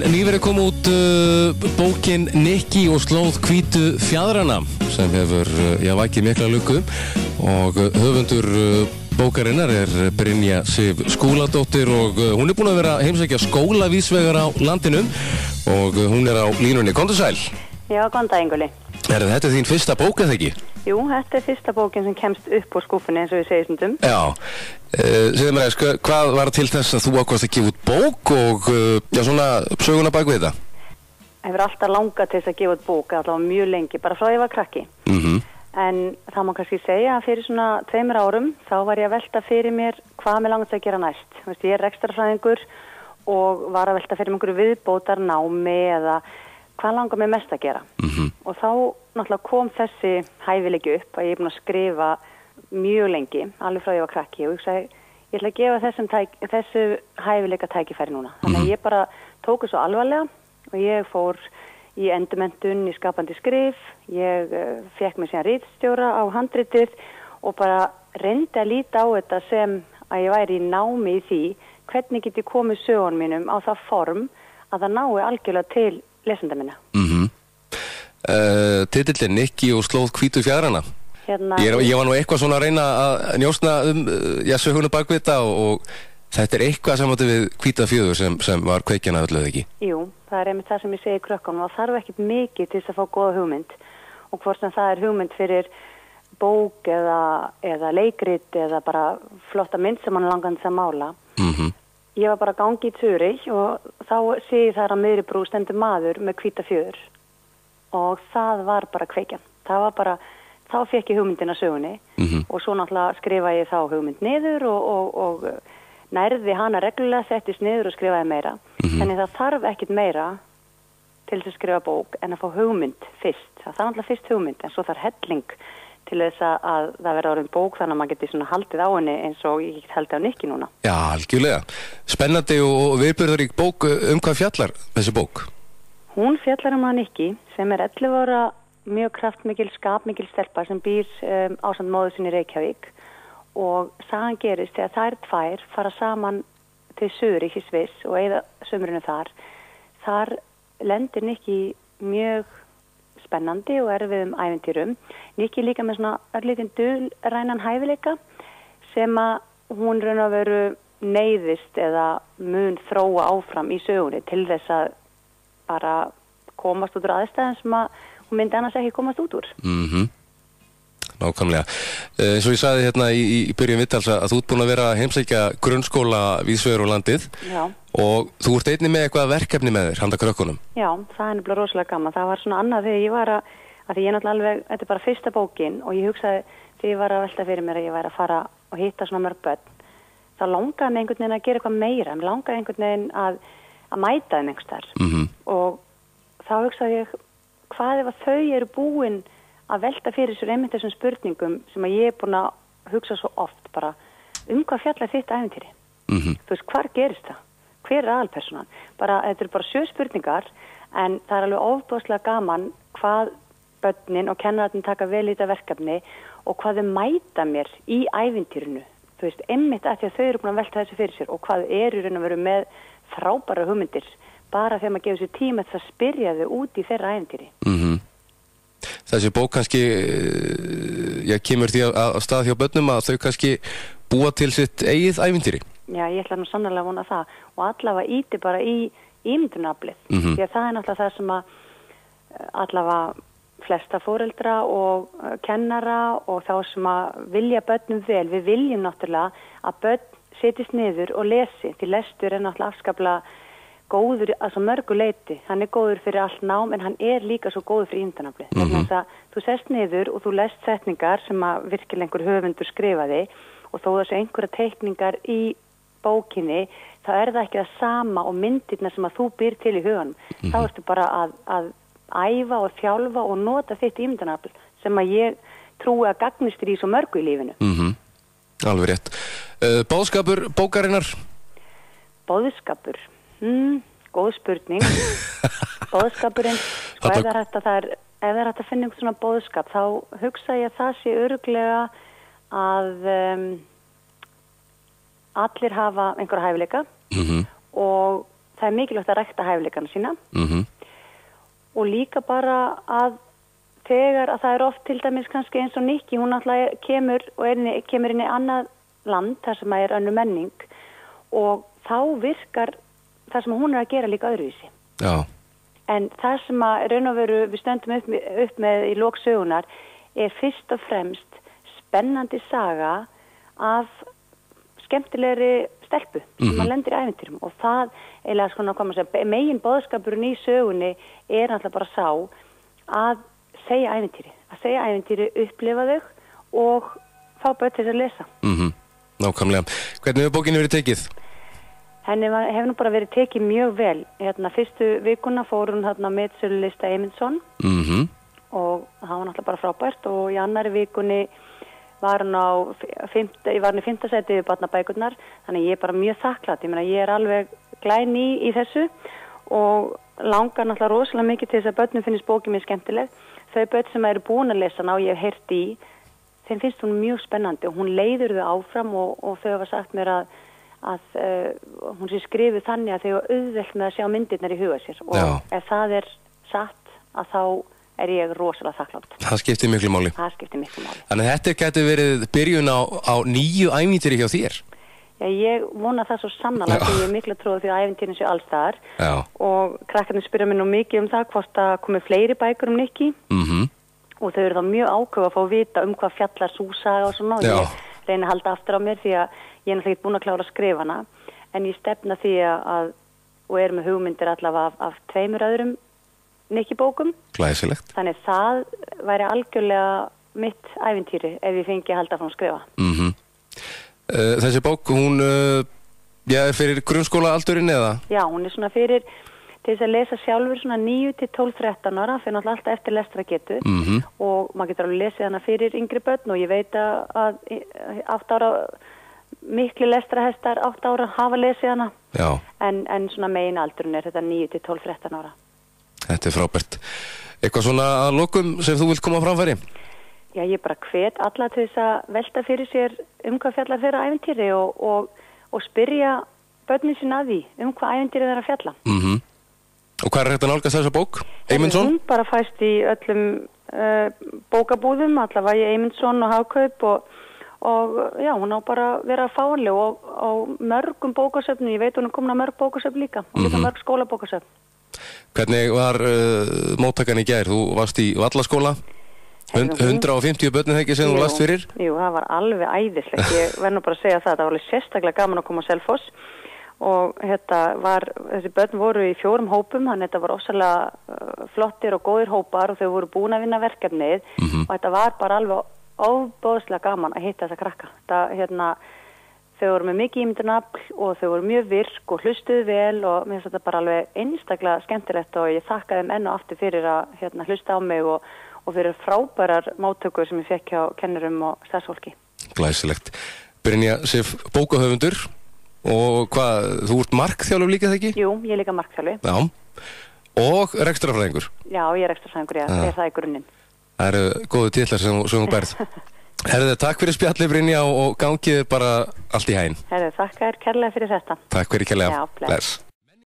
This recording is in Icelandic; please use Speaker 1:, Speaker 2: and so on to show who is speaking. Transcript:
Speaker 1: En nýverið kom út bókin Nikki og slóð hvítu fjaðrana sem hefur vakið mikla lukku og höfundur bókarinnar Brynja Sif Skúladóttir og hún búin að vera heimsækja skóla víðsvegar á landinu og hún á línunni. Komdu sæl.
Speaker 2: Já, góðan daginn, Gulli.
Speaker 1: Þetta þín fyrsta bók, eða ekki?
Speaker 2: Jú, þetta fyrsta bókin sem kemst upp á skúfunni eins og við segjum stundum.
Speaker 1: Já. Segðu mér aðeins, hvað var til þess að þú ákvaðst að gefa út bók og svona söguna bak við þetta?
Speaker 2: Ég hefur alltaf langað til þess að gefa út bók, allavega mjög lengi, bara frá því ég var krakki. En það má kannski segja að fyrir svona 2 árum þá var ég að velta fyrir mér hvað mig langast að gera næst. Ég rekstrarfræðingur og var að velta fyrir mér einhverju viðbótarnámi eða hvað langar mig mest að gera. Og þá náttúrulega kom þessi hæfileiki upp að ég búin að skrifa mjög lengi, alveg frá því ég var krakki og ég sagði, ég ætla að gefa þessu hæfileika tækifæri núna. Þannig að ég bara tók þessu alvarlega og ég fór í endurmenntun í skapandi skrif, ég fékk mig síðan ritstjóra á handritið og bara reyndi að líta á þetta sem að ég væri í námi í því hvernig get ég komið sögunum mínum á það form að það nái algjörlega til lesenda minna.
Speaker 1: Titillinn Nikki og slóð hvítu fjaðrana. Ég var nú eitthvað svona að reyna að njósna söguna bak við þetta og þetta eitthvað sem átti við hvíta fjöður sem var kveikjan að öllu, ekki? Jú,
Speaker 2: það einmitt það sem ég segi krökkunum og það þarf ekkert mikið til þess að fá góða hugmynd og hvort sem það hugmynd fyrir bók eða leikrit eða bara flotta mynd sem mann langandi að mála. Ég var bara að gangi í Zürich og þá sé ég þar að miðri brú stendur maður með hvíta fjöður og það var bara kveikjan. Það var bara, þá fékk ég hugmyndina sögunni og svo náttúrulega skrifa ég þá hugmynd niður og nærði hana reglulega, settist niður og skrifaði meira. Þannig það þarf ekkit meira til þess að skrifa bók en að fá hugmynd fyrst. Það þarf náttúrulega fyrst hugmynd en svo þarf helling til þess að það verða orðin bók þannig að maður geti svona haldið á henni eins og ég get haldið á Nikki núna.
Speaker 1: Já, algjörlega. Spennandi og viðburðarík bók. Hvað fjallar þessi bók?
Speaker 2: Hún fjallar að Nikki sem 11 ára mjög kraftmikil, skapmikil stelpa sem býr ásamt móður sinni í Reykjavík og sagan gerist þegar þær tvær fara saman til Zürich í Sviss og eyða sumrinu þar. Þar lendir Nikki mjög spennandi og erfiðum ævintýrum. Nikki líka með svona örlítinn dulrænan hæfileika sem að hún raun og veru neyðist eða mun þróa áfram í sögunni til þess að bara komast út úr aðstæðum sem að hún myndi annars ekki komast út úr.
Speaker 1: Nákvæmlega. Eins og ég sagði hérna í byrjun viðtals að þú ert búin að vera að heimsækja grunnskóla víðsvegar á landið. Já. Og þú ert einnig með eitthvað verkefni með þér, handa krökkunum.
Speaker 2: Já, það nefnilega rosalega gaman. Það var svona annað þegar ég var því ég náttúrulega alveg, þetta bara fyrsta bókin og ég hugsaði þegar ég var að velta fyrir mér að ég væri að fara og hitta svona mörg börn. Það langaði mig einhvern veginn að gera eitthvað meira. Mér langaði einhvern veginn að mæta þeim einhvers þar. Og þá hugsaði ég, hvað ef að þau eru búin að velta fyrir sér einmitt þessum spurningum sem að ég búin að hugsa svo oft bara hvað fjallar þitt ævintýri? Þú veist, hvar gerist það? Hver aðalpersonan? Þetta eru bara 7 spurningar en það alveg ofboðslega gaman hvað börnin og kennararnir taka vel í þetta verkefni og hvað þau mæta mér í ævintýrinu. Þú veist, einmitt að því að þau eru búin að velta þessu fyrir sér og hvað eru raun og veru með frábæra hugmyndir bara þegar maður gefur sér tíma til að spyrja þau út í þeirra ævintýri.
Speaker 1: Þessi bók kannski kemur því að stað hjá börnum að þau kannski búa til sitt eigið ævintýri.
Speaker 2: Já, ég ætla nú sannarlega að vona það og allavega íti bara í ímyndunaraflið því að það náttúrulega það sem að allavega flesta foreldra og kennara og þá sem að vilja börnum vel, við viljum náttúrulega að börn setjist niður og lesi því lestur náttúrulega afskaplega góður að svo mörgu leyti. Hann góður fyrir allt nám en hann líka svo góður fyrir ímyndunaraflið. Þannig að þú sest niður og þú lest setningar sem að virkilega einhver höfundur skrifaði og þó þessu einhverja teikningar í bókinni, þá það ekki það sama og myndirna sem að þú býr til í huganum. Þá ertu bara að æfa og þjálfa og nota þitt ímyndunarafl sem að ég trúi að gagnist þér í svo mörgu í lífinu.
Speaker 1: Alveg rétt. Boðskapur bókarinnar?
Speaker 2: Boðskapur? Góð spurning. Boðskapurinn, ef það er hægt að finna einhvern svona boðskap, þá hugsa ég að það sé örugglega að allir hafa einhverja hæfileika og það er mikilvægt að rækta hæfileikana sína og líka bara að þegar að það er oft til dæmis kannski eins og Nikki, hún alltaf kemur inn í annað land þar sem er önnur menning og þá virkar það sem hún er að gera líka öðruvísi.
Speaker 1: Já.
Speaker 2: En það sem að raun og veru við stöndum upp með í lok sögunar er fyrst og fremst spennandi saga af skemmtilegri stelpu sem að lendir í ævintýrum og það eiginlega svona hvað maður segja, megin boðskapurinn í sögunni er alltaf bara sá að segja ævintýri, upplifa þau og fá börn til að lesa.
Speaker 1: Nákvæmlega. Hvernig hefur bókinni verið tekið?
Speaker 2: Henni hefur nú bara verið tekið mjög vel. Fyrstu vikuna fór hún með sölulista Eymundsson og það var náttúrulega bara frábært og í annari vikunni var hún ég var í 5. sæti við barnabækurnar, þannig ég er bara mjög þakklátt. Ég er alveg glæný í þessu og langar náttúrulega rosalega mikið til þess að börnum finnst bókin mér skemmtileg. Þau börn sem eru búin að lesa hana og ég hef heyrt í, þeim finnst hún mjög spennandi og hún leiður þau áfram og þau hafa sagt mér að hún sé skrifuð þannig að þau hafa auðvelt með að sjá myndirnar í huga sér og ef það er satt að þá er ég rosalega þakklátt. Það
Speaker 1: skiptir miklu máli. Þannig að þetta gæti verið byrjun á nýju ævintýri hjá þér?
Speaker 2: Já, ég vona það svo sannarlega því ég er miklu trúið því að ævintýrin séu alls staðar og krakkarnir spyrja mér nú mikið um það hvort að komi fleiri bækur Nikki og þau eru þá mjög ákveða að fá að vita hvað fjallar sú saga og svona og ég reyni að halda aftur á mér því að ég er náttúrulega ekki búin að klára að skrifa hana en ég stefna því að og er með hugmyndir allavega af 2 öðrum Nikki bókum.
Speaker 1: Glæsilegt.
Speaker 2: Þannig það væri algjörlega mitt ævintýri ef ég fengi að halda frá að skrifa.
Speaker 1: Þessi bók, hún er fyrir grunnskóla aldurinn eða?
Speaker 2: Já, hún er svona fyrir til þess að lesa sjálfur svona 9 til 12-13 ára, fyrir náttúrulega alltaf eftir lestragetu og maður getur alveg lesið hana fyrir yngri börn og ég veit að 8 ára miklu lestrahestar 8 ára hafa lesið hana en svona megin aldurinn er þetta 9 til 12-13 ára.
Speaker 1: Þetta er frábært. Eitthvað svona að lokum sem þú vilt koma á framfæri?
Speaker 2: Já, ég bara hvet alla til þess að velta fyrir sér hvað fjallar þeirra ævintýri og spyrja börnin sín að því hvað ævintýri þeirra fjalla.
Speaker 1: Og hvað er hægt að nálgast þessa bók? Eymundsson?
Speaker 2: Hún bara fæst í öllum bókabúðum, allavega í Eymundsson og Hagkaup og já, hún á bara að vera fáanleg og á mörgum bókasöfnum, ég veit hún er komin að mörg bókasöfn líka og líka mörg skólabókasöfn.
Speaker 1: Hvernig var móttakan í gær? Þú varst í Vallaskóla, 150 börnin þegar sem þú last fyrir?
Speaker 2: Jú, það var alveg æðislegt, ég verð nú bara að segja það var alveg sérstaklega gaman að koma á Selfoss og þessi börn voru í 4 hópum, þannig þetta var ósælega flottir og góðir hópar og þau voru búin að vinna verkefnið og þetta var bara alveg óbóðslega gaman að hitta þessa krakka. Þau voru með mikið ímyndunafl og þau voru mjög virk og hlustuðu vel og mér finnst þetta bara alveg einstaklega skemmtilegt og ég þakka þeim enn og aftur fyrir að hlusta á mig og fyrir frábærar móttökur sem ég fekk hjá kennurum og starfsfólki.
Speaker 1: Glæsilegt. Brynja Sif, bókahöfundur og þú ert markþjálfur líka þegar ekki?
Speaker 2: Jú, ég er líka markþjálfi.
Speaker 1: Já. Og rekstrarfræðingur?
Speaker 2: Já, ég er rekstrarfræðingur, er það í grunninn.
Speaker 1: Það eru góðu titlar sem þú berð. Herðu, takk fyrir spjallið Brynja og gangið bara allt í hæginn.
Speaker 2: Herðu, þakka þér kærlega fyrir þetta.
Speaker 1: Takk fyrir kærlega.
Speaker 2: Já, bless.